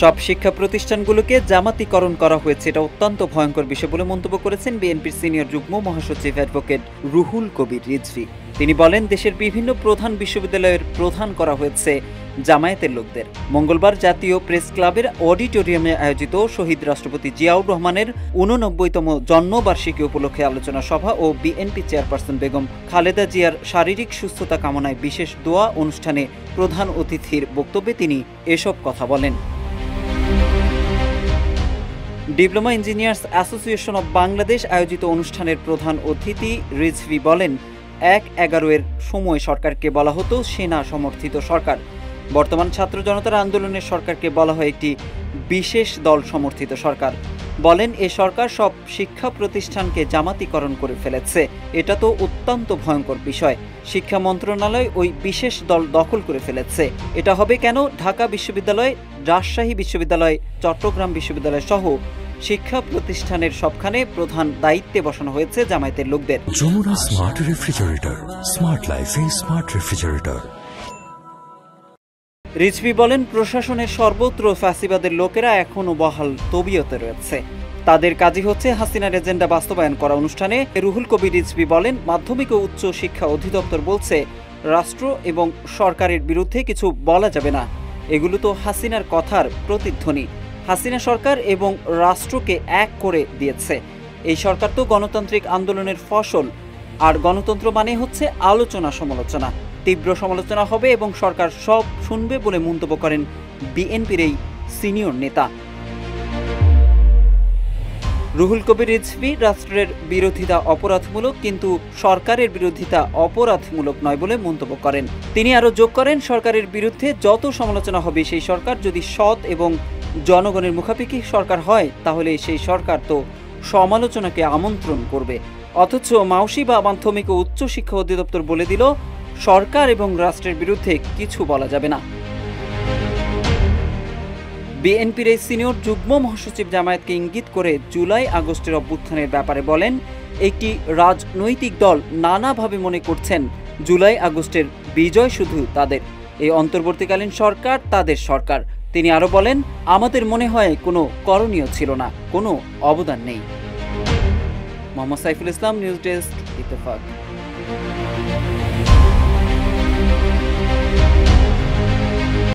সব শিক্ষা প্রতিষ্ঠানগুলোকে জামাতিকরণ করা হয়েছে, এটা অত্যন্ত ভয়ঙ্কর বিষয় বলে মন্তব্য করেছেন বিএনপির সিনিয়র যুগ্ম মহাসচিব অ্যাডভোকেট রুহুল কবির রিজভী। তিনি বলেন, দেশের বিভিন্ন প্রধান বিশ্ববিদ্যালয়ের প্রধান করা হয়েছে জামায়াতের লোকদের। মঙ্গলবার জাতীয় প্রেস ক্লাবের অডিটোরিয়ামে আয়োজিত শহীদ রাষ্ট্রপতি জিয়াউর রহমানের 89তম জন্মবার্ষিকী উপলক্ষে আলোচনা সভা ও বিএনপি চেয়ারপারসন বেগম খালেদা জিয়ার শারীরিক সুস্থতা কামনায় বিশেষ দোয়া অনুষ্ঠানে প্রধান অতিথির বক্তব্যে তিনি এসব কথা বলেন। Diploma engineers association of Bangladesh আয়োজিত অনুষ্ঠানের প্রধান অতিথি রিজভী বলেন, ১/১১-এর সময় সরকারকে বলা হতো সেনা সমর্থিত সরকার। বর্তমান ছাত্র জনতার আন্দোলনের সরকারকে বলা হয় একটি বিশেষ দল সমর্থিত সরকার। বলেন, এ সরকার সব শিক্ষা প্রতিষ্ঠানকে জামাতিকরণ করে ফেলেছে। এটা তো অত্যন্ত ভয়ঙ্কর বিষয়। শিক্ষা মন্ত্রণালয় ওই বিশেষ দল দখল করে ফেলেছে। এটা হবে কেন? ঢাকা বিশ্ববিদ্যালয়, রাজশাহী বিশ্ববিদ্যালয়, চট্টগ্রাম বিশ্ববিদ্যালয় সহ শিক্ষা প্রতিষ্ঠানের সবখানে প্রধান দায়িত্বে বসানো হয়েছে জামায়াতের লোকদের। যমুনা স্মার্ট রেফ্রিজারেটর, স্মার্ট লাইফে স্মার্ট রেফ্রিজারেটর। রিজভী বলেন, প্রশাসনের সর্বত্র ফ্যাসিবাদের লোকেরা এখনও বহাল তবিয়তে রয়েছে। তাদের কাজই হচ্ছে হাসিনার এজেন্ডা বাস্তবায়ন করা। অনুষ্ঠানে রুহুল কবির রিজভী বলেন, মাধ্যমিক ও উচ্চ শিক্ষা অধিদপ্তর বলছে রাষ্ট্র এবং সরকারের বিরুদ্ধে কিছু বলা যাবে না। এগুলো তো হাসিনার কথার প্রতিধ্বনি। হাসিনা সরকার এবং রাষ্ট্রকে এক করে দিয়েছে। এই সরকার তো গণতান্ত্রিক আন্দোলনের ফসল, আর গণতন্ত্র মানে হচ্ছে আলোচনা সমালোচনা। তীব্র সমালোচনা হবে এবং সরকার সব শুনবে বলে মন্তব্য করেন বিএনপির এই সিনিয়র নেতা। রুহুল কবির রিজভী রাষ্ট্রের বিরোধিতা অপরাধমূলক, কিন্তু সরকারের বিরোধিতা অপরাধমূলক নয় বলে মন্তব্য করেন। তিনি আরও যোগ করেন, সরকারের বিরুদ্ধে যত সমালোচনা হবে সেই সরকার যদি সৎ এবং জনগণের মুখাপেক্ষী সরকার হয়, তাহলে সেই সরকার তো সমালোচনাকে আমন্ত্রণ করবে। অথচ মাউসি বা মাধ্যমিক ও উচ্চ শিক্ষা অধিদপ্তর বলে দিল সরকার এবং রাষ্ট্রের বিরুদ্ধে কিছু বলা যাবে না। বিএনপির এই সিনিয়র যুগ্ম মহাসচিব জামায়াতকে ইঙ্গিত করে জুলাই আগস্টের অভ্যুত্থানের ব্যাপারে বলেন, একটি রাজনৈতিক দল নানাভাবে মনে করছেন জুলাই আগস্টের বিজয় শুধু তাদের, এই অন্তর্বর্তীকালীন সরকার তাদের সরকার। তিনি আরও বলেন, আমাদের মনে হয় কোনো করণীয় ছিল না, কোনো অবদান নেই। Mohammad Saiful Islam, news desk, Ittefaq.